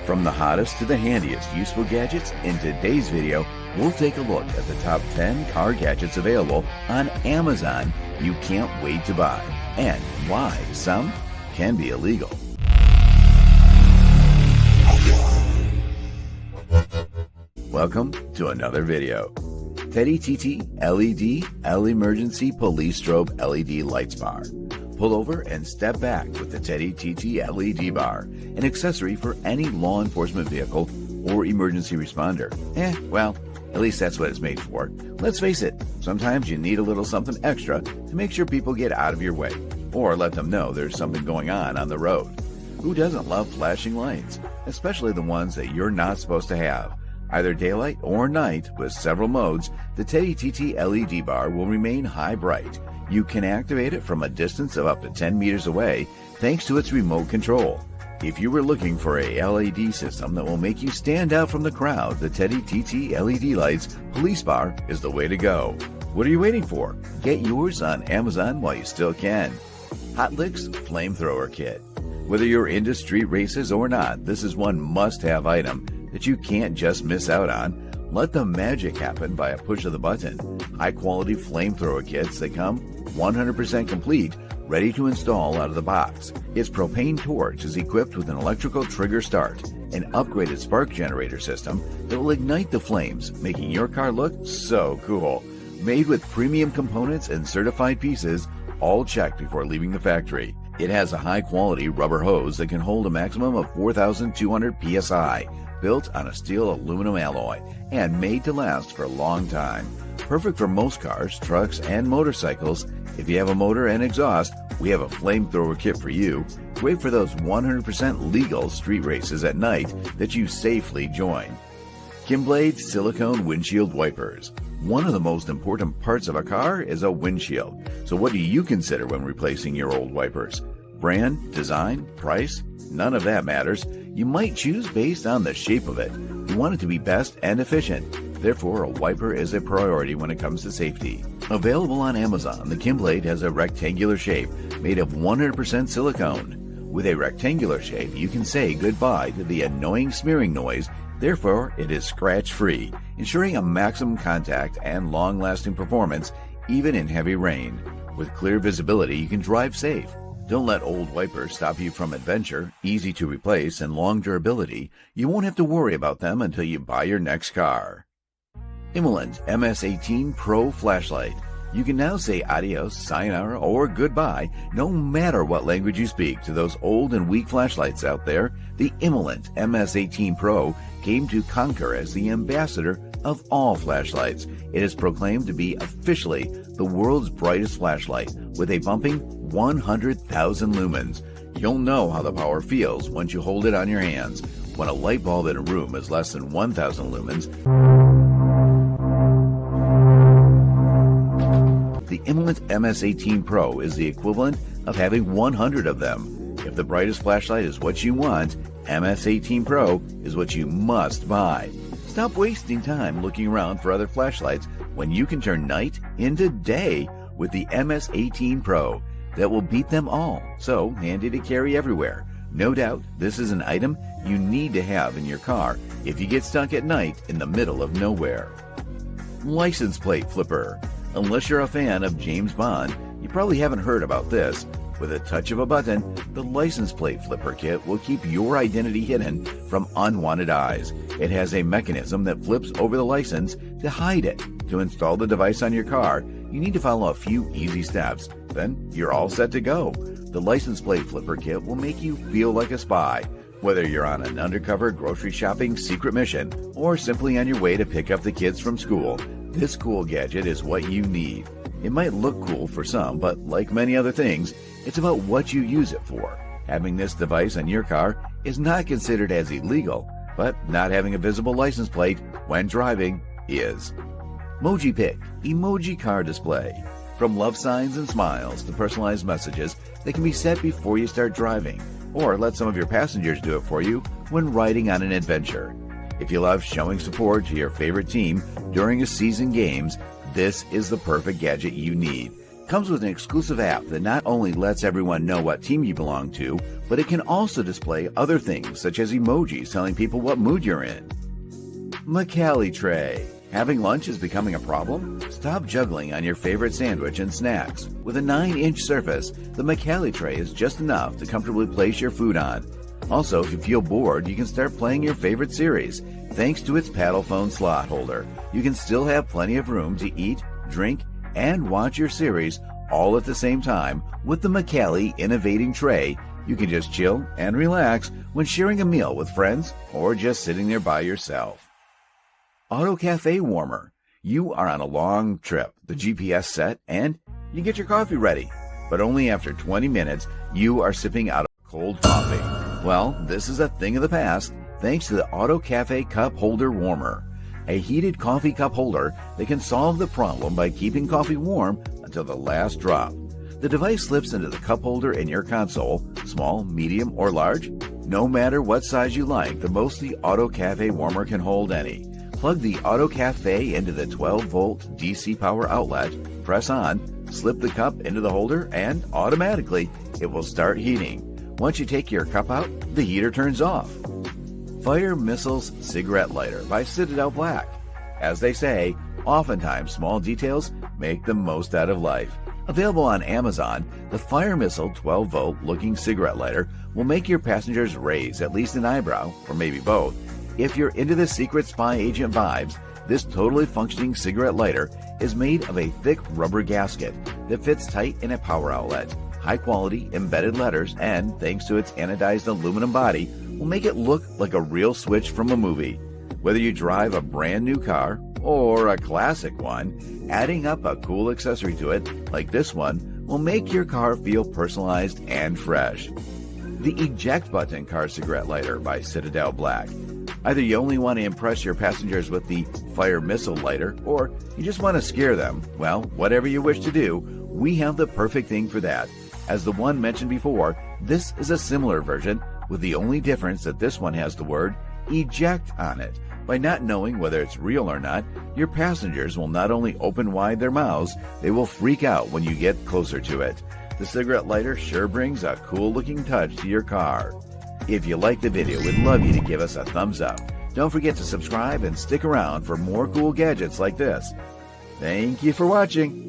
From the hottest to the handiest useful gadgets, in today's video, we'll take a look at the top 10 car gadgets available on Amazon you can't wait to buy, and why some can be illegal. Welcome to another video. Teddy TT LED Emergency Police Strobe LED Lights Bar. Pull over and step back with the Teddy TT LED bar, an accessory for any law enforcement vehicle or emergency responder. Well, at least that's what it's made for. Let's face it, sometimes you need a little something extra to make sure people get out of your way, or let them know there's something going on the road. Who doesn't love flashing lights, especially the ones that you're not supposed to have? Either daylight or night, with several modes, the Teddy TT LED bar will remain high bright. You can activate it from a distance of up to 10 meters away thanks to its remote control. If you were looking for a LED system that will make you stand out from the crowd, the Teddy TT LED Lights Police Bar is the way to go. What are you waiting for? Get yours on Amazon while you still can. Hot Licks Flamethrower Kit. Whether you're into street races or not, this is one must-have item that you can't just miss out on. Let the magic happen by a push of the button. High-quality flamethrower kits that come 100% complete, ready to install out of the box. Its propane torch is equipped with an electrical trigger start, an upgraded spark generator system that will ignite the flames, making your car look so cool. Made with premium components and certified pieces, all checked before leaving the factory. It has a high-quality rubber hose that can hold a maximum of 4,200 psi, built on a steel aluminum alloy, and made to last for a long time. Perfect for most cars, trucks, and motorcycles. If you have a motor and exhaust, we have a flamethrower kit for you. Great for those 100% legal street races at night that you safely join. Kimblade Silicone Windshield Wipers. One of the most important parts of a car is a windshield. So what do you consider when replacing your old wipers? Brand, design, price? None of that matters. You might choose based on the shape of it. You want it to be best and efficient. Therefore, a wiper is a priority when it comes to safety. Available on Amazon, the Kimblade has a rectangular shape made of 100% silicone. With a rectangular shape, you can say goodbye to the annoying smearing noise. Therefore, it is scratch-free, ensuring a maximum contact and long-lasting performance even in heavy rain. With clear visibility, you can drive safe. Don't let old wipers stop you from adventure, easy to replace, and long durability. You won't have to worry about them until you buy your next car. Emoji MS-18 Pro Flashlight. You can now say adios, sayonara, or goodbye, no matter what language you speak, to those old and weak flashlights out there. The Emoji MS-18 Pro came to conquer as the ambassador of all flashlights. It is proclaimed to be officially the world's brightest flashlight with a bumping 100,000 lumens. You'll know how the power feels once you hold it on your hands. When a light bulb in a room is less than 1,000 lumens, the Emoji MS-18 Pro is the equivalent of having 100 of them. If the brightest flashlight is what you want, MS-18 Pro is what you must buy. Stop wasting time looking around for other flashlights when you can turn night into day with the MS-18 Pro. That will beat them all, so handy to carry everywhere. No doubt, this is an item you need to have in your car if you get stuck at night in the middle of nowhere. License plate flipper. Unless you're a fan of James Bond, you probably haven't heard about this. With a touch of a button, the license plate flipper kit will keep your identity hidden from unwanted eyes. It has a mechanism that flips over the license to hide it. To install the device on your car, you need to follow a few easy steps. Then you're all set to go. The license plate flipper kit will make you feel like a spy, whether you're on an undercover grocery shopping secret mission or simply on your way to pick up the kids from school. This cool gadget is what you need. It might look cool for some, but like many other things, it's about what you use it for. Having this device on your car is not considered as illegal, but not having a visible license plate when driving is. Mojipic Emoji Car Display. From love signs and smiles to personalized messages that can be set before you start driving, or let some of your passengers do it for you when riding on an adventure. If you love showing support to your favorite team during a season games, this is the perfect gadget you need. Comes with an exclusive app that not only lets everyone know what team you belong to, but it can also display other things such as emojis telling people what mood you're in. McCallie Tray. Having lunch is becoming a problem? Stop juggling on your favorite sandwich and snacks. With a 9-inch surface, the McCallie Tray is just enough to comfortably place your food on. Also, if you feel bored, you can start playing your favorite series. Thanks to its paddle phone slot holder, you can still have plenty of room to eat, drink, and watch your series all at the same time. With the McCallie Innovating Tray, you can just chill and relax when sharing a meal with friends or just sitting there by yourself. AutoCafé Warmer. You are on a long trip, the GPS set, and you get your coffee ready. But only after 20 minutes, you are sipping out of cold coffee. Well, this is a thing of the past thanks to the AutoCafé Cup Holder Warmer, a heated coffee cup holder that can solve the problem by keeping coffee warm until the last drop. The device slips into the cup holder in your console, small, medium, or large. No matter what size you like, the Mostly AutoCafé Warmer can hold any. Plug the AutoCafé into the 12-volt DC power outlet, press on, slip the cup into the holder, and automatically it will start heating. Once you take your cup out, the heater turns off. Fire Missiles Cigarette Lighter by Citadel Black. As they say, oftentimes small details make the most out of life. Available on Amazon, the Fire Missile 12-volt looking cigarette lighter will make your passengers raise at least an eyebrow, or maybe both. If you're into the secret spy agent vibes, this totally functioning cigarette lighter is made of a thick rubber gasket that fits tight in a power outlet. High-quality embedded letters and, thanks to its anodized aluminum body, will make it look like a real switch from a movie. Whether you drive a brand new car or a classic one, adding up a cool accessory to it, like this one, will make your car feel personalized and fresh. The Eject Button Car Cigarette Lighter by Citadel Black. Either you only want to impress your passengers with the Fire Missile lighter, or you just want to scare them. Well, whatever you wish to do, we have the perfect thing for that. As the one mentioned before, this is a similar version, with the only difference that this one has the word eject on it. By not knowing whether it's real or not, your passengers will not only open wide their mouths, they will freak out when you get closer to it. The cigarette lighter sure brings a cool looking touch to your car. If you liked the video, we'd love you to give us a thumbs up. Don't forget to subscribe and stick around for more cool gadgets like this. Thank you for watching.